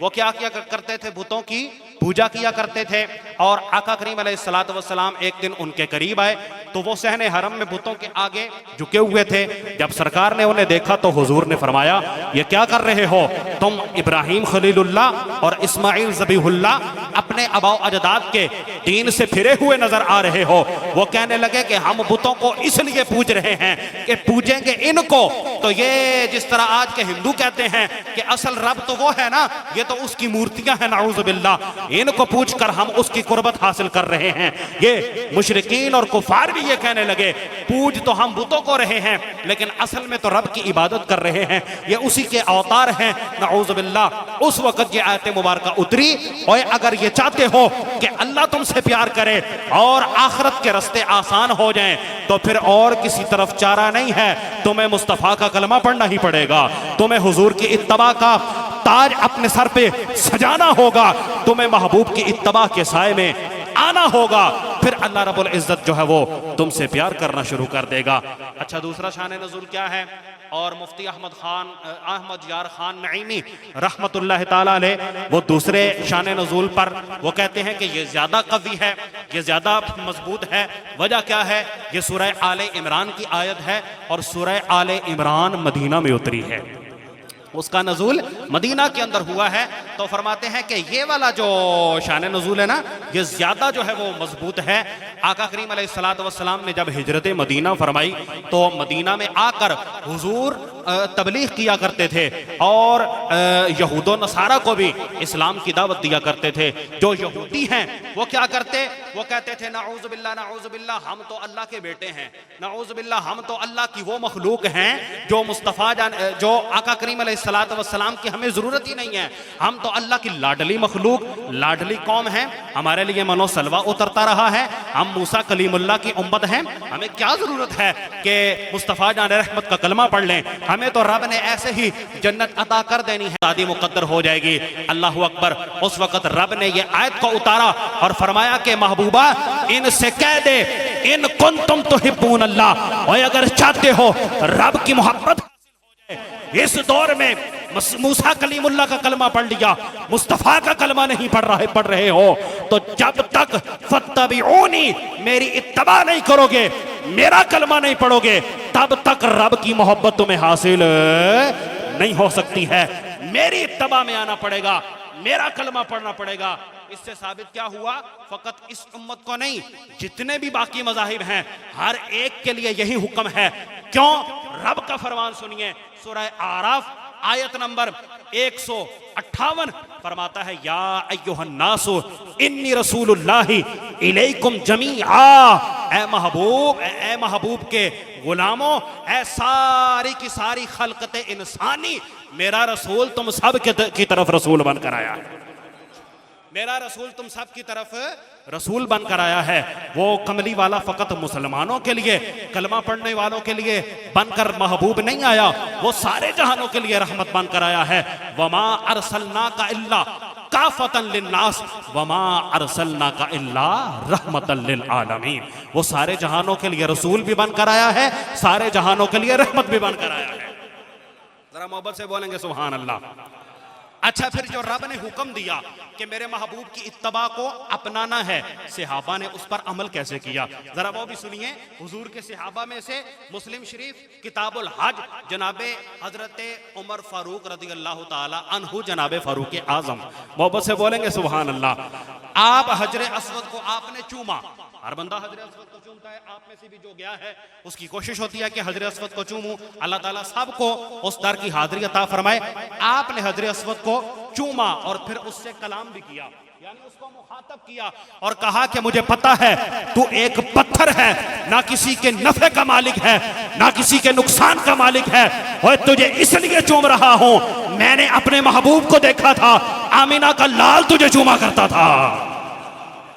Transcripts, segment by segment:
वो क्या किया करते थे? बुतों की पूजा किया करते थे। और आका करीम अलैहिस्सलातु वस्सलाम एक दिन उनके करीब आए तो वो सहने हरम में बुतों के आगे झुके हुए थे। जब सरकार ने उन्हें देखा तो हुजूर ने फरमाया, ये क्या कर रहे हो तुम? इब्राहिम खलीलुल्लाह और इस्माइल ज़बीहुल्लाह अपने आबा अजदाद के दीन से फिरे हुए नजर आ रहे हो। वो कहने लगे कि हम बुतों को इसलिए पूज रहे हैं कि पूजेंगे इनको तो ये जिस तरह आज के हिंदू कहते हैं कि असल रब तो वो है ना, ये तो उसकी मूर्तियां हैं, नाऊज़ु बिल्लाह, इनको पूछ कर हम उसकी कुर्बत हासिल कर रहे हैं। ये मुशरिकीन और कुफार भी ये कहने लगे, पूज तो हम बुतों को रहे हैं लेकिन असल में तो रब की इबादत कर रहे हैं, ये उसी के अवतार हैं, नाऊज़ु बिल्लाह। उस वक्त ये आयत मुबारक उतरी, और अगर ये चाहते हो कि अल्लाह तुमसे प्यार करे और आखिरत के रास्ते आसान हो जाएं तो फिर और किसी तरफ चारा नहीं है, तुम्हें मुस्तफ़ा का कलमा पढ़ना ही पड़ेगा, तुम्हें हुजूर की इत्तबा का ताज अपने सर पे सजाना होगा, तुम्हें महबूब की इत्तबा के साए में आना होगा, फिर अल्लाह रब्बुल इज्जत जो है वो तुमसे प्यार करना शुरू कर देगा। अच्छा, दूसरा शान नुज़ूल क्या है? और मुफ्ती अहमद यार खान नईमी रहमतुल्लाह ताला अलैह वो दूसरे शान नुज़ूल पर वो कहते हैं कि ये ज्यादा कवी है, ये ज्यादा मजबूत है। वजह क्या है? ये सूरह आले इमरान की आयत है और सूरह आले इमरान मदीना में उतरी है, उसका नज़ूल मदीना के अंदर हुआ है। तो फरमाते हैं कि ये वाला जो शान नज़ूल है ना, ये ज्यादा जो है वो मजबूत है। आका करीम अलैहिस्सलातु वस्सलाम ने जब हिजरत मदीना फरमाई तो मदीना में आकर हुजूर तबलीग किया करते थे और यहूदो नसारा को भी इस्लाम की दावत दिया करते थे। जो यहूदी हैं वो क्या करते? वो कहते थे, नाऊज़ु बिल्लाह, हम तो अल्लाह के बेटे हैं, नाऊज़ु बिल्लाह, हम तो अल्लाह की वो मखलूक हैं जो मुस्तफ़ा जो आका करीम अलैहिस्सलातु वस्सलाम की हमें ज़रूरत ही नहीं है, हम तो अल्लाह की लाडली मखलूक, लाडली कौम है, हमारे लिए मनो सलवा उतरता रहा है, हम मूसा कलीमुल्लाह की उम्मत हैं, हमें क्या ज़रूरत है कि मुस्तफ़ा जान रहमत का कलमा पढ़ लें, हमें तो रब ने ऐसे ही जन्नत अता कर देनी है, शादी मुकद्दर हो जाएगी। अल्लाह अकबर। उस वक़्त रब ने ये आयत को उतारा और फरमाया कि महबूबा इनसे कह दे, इन कुंतुम तुहिब्बून अल्लाह, और अगर चाहते हो रब की मोहब्बत इस दौर में मूसा कलीमुल्लाह का कलमा पढ़ लिया, मुस्तफ़ा का कलमा नहीं पढ़ रहे हो, तो जब तक फत्तबिऊनी, मेरी इत्तबा नहीं करोगे, मेरा कलमा नहीं पढ़ोगे, तब तक रब की मोहब्बत तुम्हें हासिल नहीं हो सकती है। मेरी इत्तबा में आना पड़ेगा, मेरा कलमा पढ़ना पड़ेगा। इससे साबित क्या हुआ? फकत इस उम्मत को नहीं, जितने भी बाकी मज़ाहिब हैं हर एक के लिए यही हुक्म है। क्यों? रब का फरमान सुनिए, सूरह आराफ आयत नंबर 158 फरमाता है, या अय्युहन्नासु इन्नी रसूलुल्लाहि इलैकुम जमीआ, ए महबूब के गुलामों, ए सारी की सारी खल्क़त इंसानी, मेरा रसूल तुम सब की तरफ रसूल बनकर आया है, मेरा रसूल तुम सब की तरफ रसूल बनकर आया है। वो कमली वाला फकत मुसलमानों के लिए, कलमा पढ़ने वालों के लिए बनकर महबूब नहीं आया, वो सारे जहानों के लिए रहमत बनकर आया है। वमा अरसलनाका इल्ला काफतन लिन्नास वमा अरसलनाका इल्ला रहमतन लिल आलमीन, वो सारे जहानों के लिए रसूल भी बनकर आया है, सारे जहानों के लिए रहमत भी बनकर आया है। जरा मोहब्बत से बोलेंगे सुभान अल्लाह। अच्छा, फिर जो रब ने हुक्म दिया कि मेरे महबूब की इत्तबा को अपनाना है, सहाबा ने उस पर अमल कैसे किया, जरा वो भी सुनिए। हुजूर के सहाबा में से मुस्लिम शरीफ किताबुल हज जनाबे हजरत उमर फारूक रज़ी अल्लाह ताला अन्हु, जनाबे फारूक आजम, मोहब्बत से बोलेंगे सुभान अल्लाह। आप हजरे अस्वद को आपने चूमा, हर बंदा हजरे अस्वद को चूमता है, आप में से भी जो गया है उसकी कोशिश होती है कि हजरे अस्वद को चूमूं, अल्लाह ताला सबको उस दर की हाजिरी अता फरमाए। आपने हजरे अस्वद को चूमा और फिर उससे कलाम भी किया, यानी उसको मुखातब किया और कहा कि मुझे पता है तू एक पत्थर है, ना किसी के नफे का मालिक है, ना किसी के नुकसान का मालिक है, और तुझे इसलिए चूम रहा हूं, मैंने अपने महबूब को देखा था, आमीना का लाल तुझे चूमा करता था,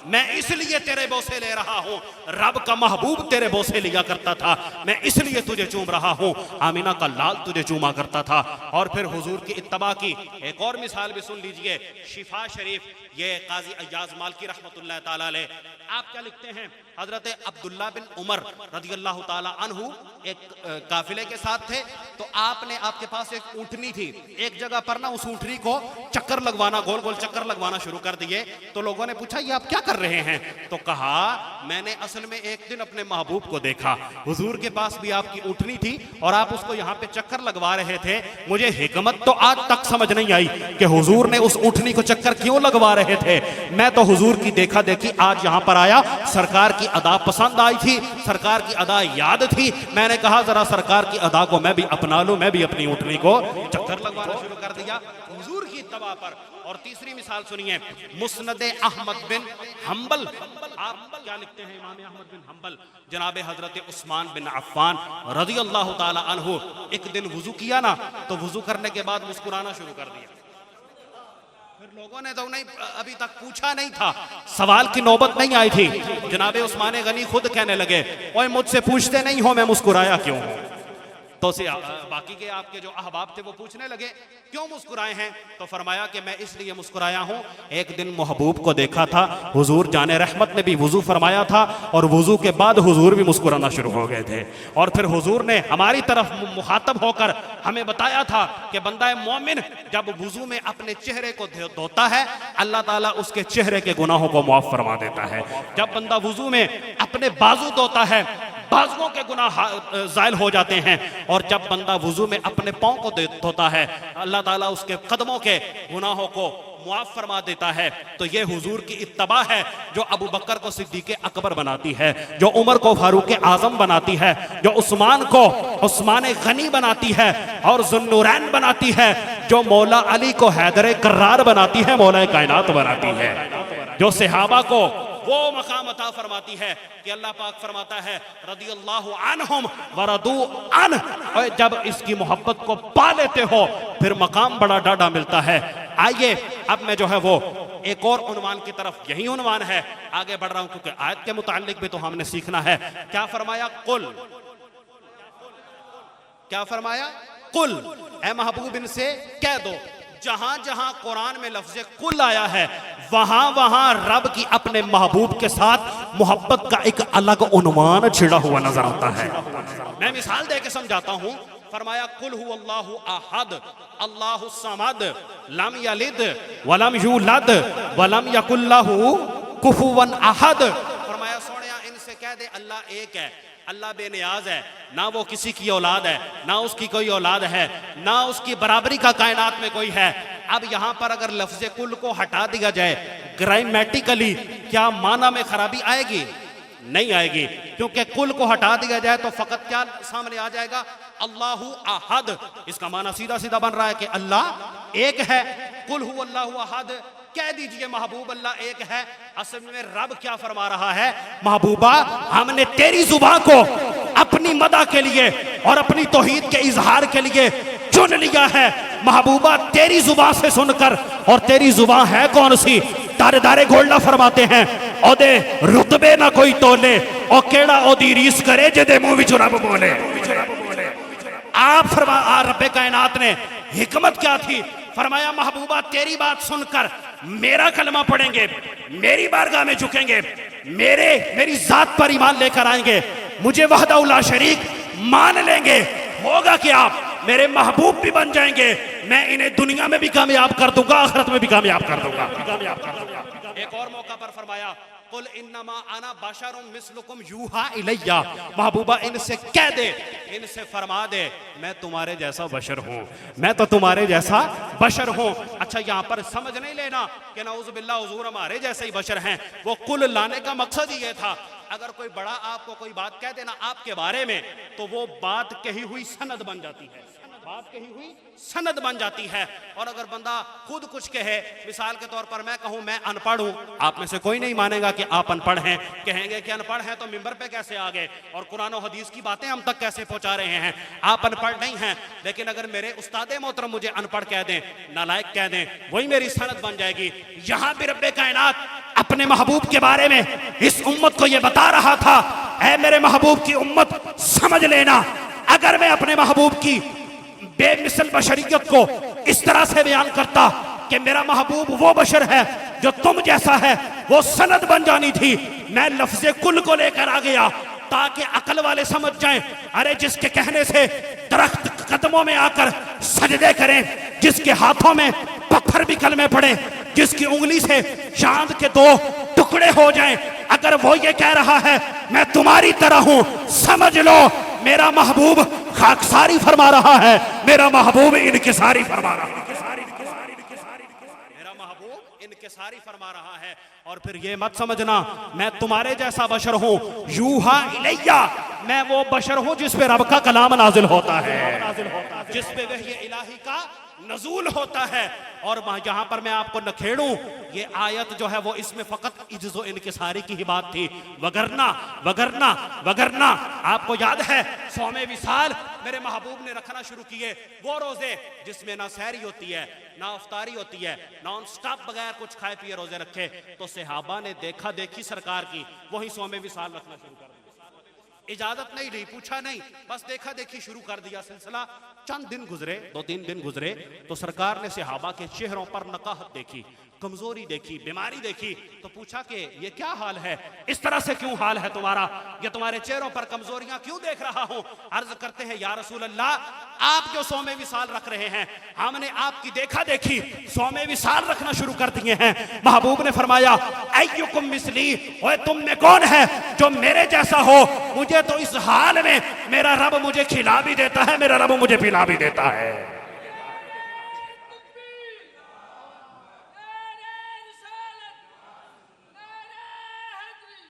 मैं इसलिए तेरे बोसे ले रहा हूं, रब का महबूब तेरे बोसे लिया करता था, मैं इसलिए तुझे चूम रहा हूं, आमीना का लाल तुझे चूमा करता था। और फिर हुजूर की इत्तबा की एक और मिसाल भी सुन लीजिए, शिफा शरीफ, ये काजी अय्याज मालकी रहमतुल्लाह ताला अलैह, आप क्या लिखते हैं, हजरत अब्दुल्ला बिन उमर रज़ियल्लाहु ताला अन्हु एक काफिले के साथ थे, तो आपने आपके पास एक ऊँटनी थी, एक जगह पर ना उस ऊँटनी को चक्कर लगवाना, गोल गोल चक्कर लगवाना शुरू कर दिए। तो लोगों ने पूछा ये आप क्या कर रहे हैं? तो कहा मैंने असल में एक दिन अपने महबूब को देखा, हुजूर के पास भी आपकी ऊँटनी थी और आप उसको यहाँ पे चक्कर लगवा रहे थे। मुझे हिकमत तो आज तक समझ नहीं आई कि हुजूर ने उस ऊँटनी को चक्कर क्यों लगवा रहे थे। मैं तो हुजूर की देखा देखी आज यहाँ पर आया, सरकार की अदा पसंद आई थी, सरकार की अदा याद थी, मैंने कहा जरा सरकार की अदा को मैं भी अपना लूं, मैं भी अपनी ऊँटनी को चक्कर लगवाना शुरू कर दिया हुजूर की इत्तबा पर। और तीसरी मिसाल सुनिए, मुस्नद अहमद बिन हम्बल, आप क्या लिखते हैं इमाम अहमद बिन हम्बल, जनाब हजरत उस्मान बिन अफ्फान रज़ियल्लाहु ताला अन्हु एक दिन वुजू किया ना, तो वुजू करने के बाद मुस्कुराना शुरू कर दिया। फिर लोगों ने तो नहीं अभी तक पूछा नहीं था, सवाल की नौबत नहीं आई थी, जनाब उस्मान गनी खुद कहने लगे ओए मुझसे पूछते नहीं हो मैं मुस्कुराया क्यों हूं। तो बाकी के आपके जो अहबाब थे वो पूछने लगे क्यों मुस्कुराए हैं, तो फरमाया कि मैं इसलिए मुस्कुराया हूं, एक दिन महबूब को देखा था, हुजूर जाने रहमत ने भी वुजू फरमाया था और वुजू के बाद हुजूर भी मुस्कुराना शुरू हो गए थे। और फिर हुजूर ने हमारी तरफ मुखातब होकर हमें बताया था कि बंदा मोमिन जब वुजू में अपने चेहरे को धोता है, अल्लाह ताला उसके चेहरे के गुनाहों को माफ फरमा देता है। जब बंदा वुजू में अपने बाजू धोता है, बाजुओं के गुनाह जायल हो जाते हैं। और जब बंदा वुजू में अपने पांव को धोता है, अल्लाह ताला उसके कदमों के गुनाहों को मुआफ फरमा देता है। तो ये हुजूर की इत्तबा है जो अबू बकर को सिद्दीक़ अकबर बनाती है, जो उमर को फारूक आजम बनाती है, जो उस्मान को उस्मान गनी बनाती है और ज़ुन्नूरैन बनाती है, जो मौला अली को हैदर कर्रार बनाती है, मौला कायनात बनाती है, जो सहाबा को वो मकाम अता फरमाती है कि अल्लाह पाक फरमाता है रदियल्लाहु अन्हुम व रदू अन। और जब इसकी मोहब्बत को पा लेते हो फिर मकाम बड़ा डाढ़ा मिलता है। आइए अब मैं जो है वो एक और उन्वान की तरफ, यही उन्वान है, आगे बढ़ रहा हूं क्योंकि आयत के मुताल्लिक भी तो हमने सीखना है। क्या फरमाया? कुल, क्या फरमाया? कुल, ऐ महबूब इनसे कह दो, जहां जहां कुरान में लफ्ज़ कुल आया है वहां वहां रब की अपने महबूब के साथ मोहब्बत का एक अलग उन्वान छिड़ा हुआ नजर आता है। मैं मिसाल दे के समझाता हूं। फरमाया कुल हु अल्लाहु अहद अल्लाहु समद लम यलिद वलम यूलद वलम यकुल लहू कुफुवन अहद। फरमाया सोनिया इनसे कह दे अल्लाह एक है, अल्लाह बेनियाज है, ना वो किसी की औलाद है, ना उसकी कोई औलाद है, ना उसकी बराबरी का कायनात में कोई है। अब यहां पर अगर लफ्ज़ कुल को हटा दिया जाए ग्रामेटिकली क्या माना में खराबी आएगी? नहीं आएगी, क्योंकि कुल को हटा दिया जाए तो फकत क्या सामने आ जाएगा? अल्लाहु अहद। इसका माना सीधा सीधा बन रहा है कि अल्लाह एक है। कुल हु अल्लाहु अहद, कह दीजिए महबूब अल्लाह एक है। असल में रब क्या फरमा रहा है? महबूबा हमने तेरी जुबान को अपनी मदा के लिए और अपनी तौहीद के इजहार के लिए चुन लिया है। महबूबा तेरी जुबान से सुनकर, और तेरी जुबान है कौन सी? दारे दारे गोल्डा फरमाते हैं ओदे रुतबे ना कोई तोले और केड़ा ओदी रीस करे जेदे मुंह विच रब बोले। आप फरमा रब्बे कायनात ने हिकमत क्या थी? फरमाया महबूबा तेरी बात सुनकर मेरा कलमा पढ़ेंगे, मेरी बारगाह में झुकेंगे, मेरी जात पर ईमान लेकर आएंगे, मुझे वहदहू ला शरीक मान लेंगे। होगा कि आप मेरे महबूब भी बन जाएंगे। मैं इन्हें दुनिया में भी कामयाब कर दूंगा, आखिरत में भी कामयाब कर दूंगा। एक और मौका पर फरमाया कुल इन्नमा अना बशरुम मिस्लुकुम यूहा इलैया। महबूबा इनसे कह दे, इनसे फरमा दे मैं तुम्हारे जैसा बशर हूँ, मैं तो तुम्हारे जैसा बशर हूँ। अच्छा यहाँ पर समझ नहीं लेना कि नऊज़ु बिल्लाह हुजूर हमारे जैसे ही बशर हैं। वो कुल लाने का मकसद ही ये था, अगर कोई बड़ा आपको कोई बात कह देना आपके बारे में तो वो बात कही हुई सनद बन जाती है, बात कही हुई सनद बन जाती है। और अगर बंदा खुद कुछ कहे, मिसाल के तौर पर मैं कहूं मैं अनपढ़ हूं, आप में से कोई नहीं मानेगा कि आप अनपढ़ हैं, कहेंगे कि अनपढ़ हैं तो मिंबर पे कैसे आ गए और कुरान और हदीस की बातें हम तक कैसे पहुंचा रहे हैं? आप अनपढ़ नहीं हैं। लेकिन अगर मेरे उस्ताद मोहतरम मुझे अनपढ़ कह दें, नालायक कह दें, वही मेरी सनद बन जाएगी। यहां भी रब्बे कायनात अपने महबूब के बारे में इस उम्मत को यह बता रहा था, ऐ मेरे महबूब की उम्मत समझ लेना, अगर मैं अपने महबूब की बेमिसल बशरियत को इस तरह से बयान करता कि मेरा महबूब वो बशर है जो तुम जैसा है वो सनद बन जानी थी। मैं लफ्ज़े कुल को लेकर आ गया ताकि अकल वाले समझ जाएं, अरे जिसके कहने से दरख्त कदमों में आकर सजदे करें, जिसके हाथों में पत्थर भी कलमे पड़े, जिसकी उंगली से चांद के 2 टुकड़े हो जाएं, अगर वो ये कह रहा है मैं तुम्हारी तरह हूं, समझ लो मेरा महबूब खाकसारी फरमा रहा है, मेरा महबूब इनकिसारी फरमा रहा है, मेरा महबूब इनकिसारी फरमा रहा है। और फिर ये मत समझना मैं तुम्हारे जैसा बशर हूं, यूहा इलैया, मैं वो बशर हूं जिस पे रब का कलाम नाजिल होता है, जिस पे वही इलाही का नजूल होता है। और जहां पर मैं आपको नखेड़ूं, ये आयत जो है वो इसमें फकत इज्जो इनकिसारी की ही बात थी, वगरना वगरना वगरना। आपको याद है सौमे विसाल मेरे महबूब ने रखना शुरू किए, वो रोजे जिसमें ना सहरी होती है ना अफ्तारी होती है, नॉन स्टॉप बगैर कुछ खाए पिए रोजे रखे। तो सहाबा ने देखा देखी सरकार की, वही सौमे विसाल रखना शुरू कर दिया। इजाजत नहीं ली, पूछा नहीं, बस देखा देखी शुरू कर दिया सिलसिला। चंद दिन गुजरे, 2-3 दिन गुजरे तो सरकार ने सहाबा के चेहरों पर नकाहत देखी, कमजोरी देखी, बीमारी देखी। तो पूछा कि ये क्या हाल है, इस तरह से क्यों हाल है तुम्हारा, ये तुम्हारे चेहरों पर कमजोरियां क्यों देख रहा हूं। अर्ज करते हैं या रसूल अल्लाह, आप जो सौमे विसाल रख रहे हैं, हमने आपकी देखा देखी सौमे विसाल रखना शुरू कर दिए हैं। महबूब ने फरमाया अय्युकुम मिसली, ओए तुम में कौन है जो मेरे जैसा हो, मुझे तो इस हाल में मेरा रब मुझे खिला भी देता है, मेरा रब मुझे पिला भी देता है।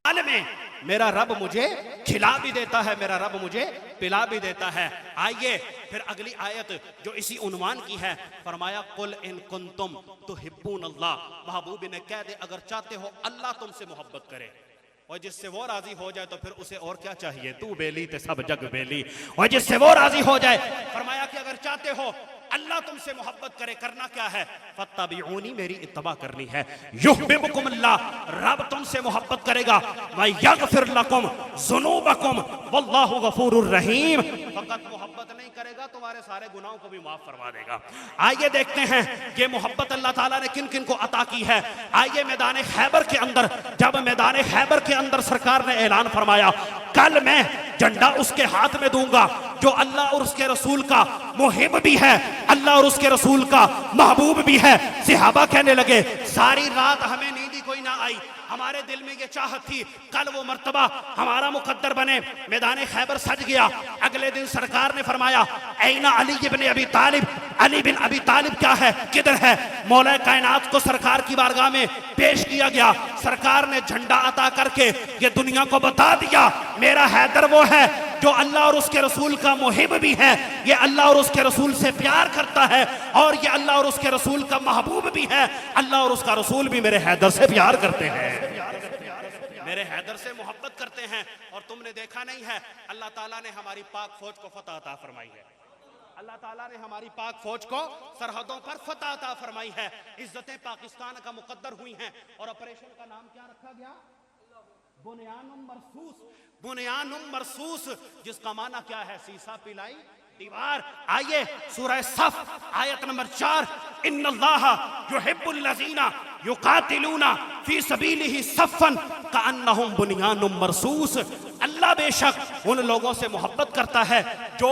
हाल में मेरा रब मुझे खिला भी देता है, मेरा रब मुझे पिला भी देता है। आइए फिर अगली आयत जो इसी उन्वान की है, फरमाया कुल इन कुंतुम तुहिब्बून अल्लाह, महबूब ने कह दे अगर चाहते हो अल्लाह तुमसे मोहब्बत करे, और जिससे वो राजी हो जाए तो फिर उसे और क्या चाहिए, तू बेली ते सब जग बेली। और जिससे वो राजी हो जाए, फरमाया कि अगर चाहते हो अल्लाह तुमसे मोहब्बत करे, करना क्या है, फत्तबिऊनी, मेरी इत्तबा करनी है। युहिब्बुकुम अल्लाह, रब तुमसे मोहब्बत करेगा, व यगफिर लकुम ज़ुनूबकुम वल्लाहु गफूरुर रहीम, फकत मोहब्बत नहीं करेगा तुम्हारे सारे गुनाहों को भी माफ फरमा देगा। आइए देखते हैं ये मोहब्बत अल्लाह ताला ने किन किन को अता की है। आइए मैदान खैबर के अंदर, जब मैदान खैबर के अंदर सरकार ने ऐलान फरमाया कल मैं झंडा उसके हाथ में दूंगा जो अल्लाह और उसके रसूल का मुहिब भी है, अल्लाह और उसके रसूल का महबूब भी है। सहाबा कहने लगे सारी रात हमें नींद ही कोई ना आई, हमारे दिल में ये चाहत थी कल वो मर्तबा हमारा मुकद्दर बने। मैदान खैबर सज गया। अगले दिन सरकार ने फरमाया ऐना अली इब्न अबी तालिब, अली बिन अबी तालिब क्या है, किधर है। मौला कायनात को सरकार की बारगाह में पेश किया गया। सरकार ने झंडा अता करके ये दुनिया को बता दिया मेरा हैदर वो है जो अल्लाह और उसके रसूल का मुहिब भी है, ये अल्लाह और उसके रसूल से प्यार करता है, और ये अल्लाह और उसके रसूल का महबूब भी है। अल्लाह और उसका रसूल भी मेरे हैदर से प्यार करते हैं, मेरे हैदर से मोहब्बत करते हैं। और तुमने देखा नहीं है अल्लाह ताला ने हमारी पाक फौज को फतह अता फरमाई है, अल्लाह ताला ने हमारी पाक फौज को सरहदों पर फतह अता फरमाई है। इज्जतें पाकिस्तान का मुकद्दर हुई हैं। और ऑपरेशन का नाम क्या रखा गया, बुनियानुम मरसूस, बुनियानुम मरसूस, जिसका माना क्या है, सीसा पिलाई दीवार। आइए सूरह सफ आयत नंबर 4, इन्नल्लाह युहिब्बुल लज़ीना युकातिलूना फी सबीलिही सफ़न कअन्नहुम बुनियानुम मरसूस। अल्लाह बेशक उन लोगों से मोहब्बत करता है जो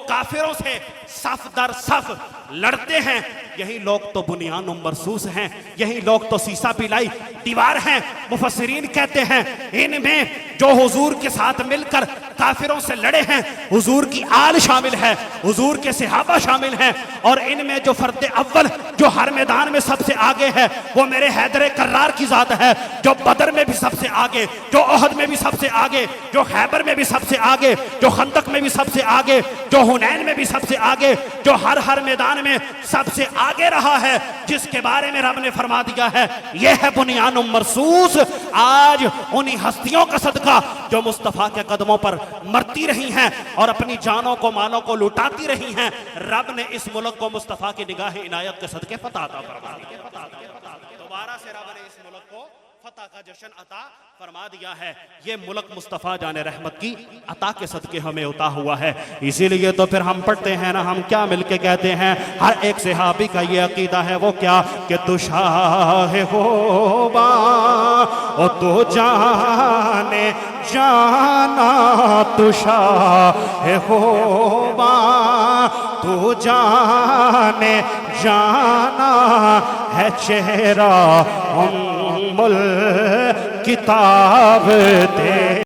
काफिरों से सफ दर सफ लड़ते हैं। यही लोग तो बुनियानुम मरसूस हैं, यही लोग तो सीसा पिलाई दीवार हैं। मुफस्सिरीन कहते हैं इनमें जो हुजूर के साथ मिलकर काफिरों से लड़े हैं, हुजूर की आल शामिल है, हुजूर के सहाबा शामिल हैं, और इनमें जो फर्द अव्वल जो हर मैदान में सबसे आगे है वो मेरे हैदर कर्रार की जात है, जो बदर में भी सबसे आगे, जो ओहद में भी सबसे आगे, जो खैबर में भी सबसे आगे, जो खंदक में भी सबसे आगे, जो हुनैन में भी सबसे आगे, जो हर मैदान में सबसे आगे रहा है, जिसके बारे में रब ने फरमा दिया है यह है बुनियानुम मरसूस। आज उन्हीं हस्तियों का सदका जो मुस्तफ़ा के कदमों पर मरती रही हैं और अपनी जानों को मालों को लुटाती रही हैं, रब ने इस मुल्क को मुस्तफ़ा की निगाह इनायत के सदके फतह अता फरमा दी। दोबारा से रब ने इस मुल्क को फतह का जश्न अता फरमा दिया है। ये मुल्क मुस्तफ़ा जाने रहमत की अता के सदके हमें उता हुआ है। इसीलिए तो फिर हम पढ़ते हैं ना, हम क्या मिलके कहते हैं, हर एक सहाबी का ये अकीदा है, वो क्या कि तू शाह होबा ओ तो जाने जाना, तू शाह होबा तू जाने जाना है चेहरा उम्मुल किताब दे।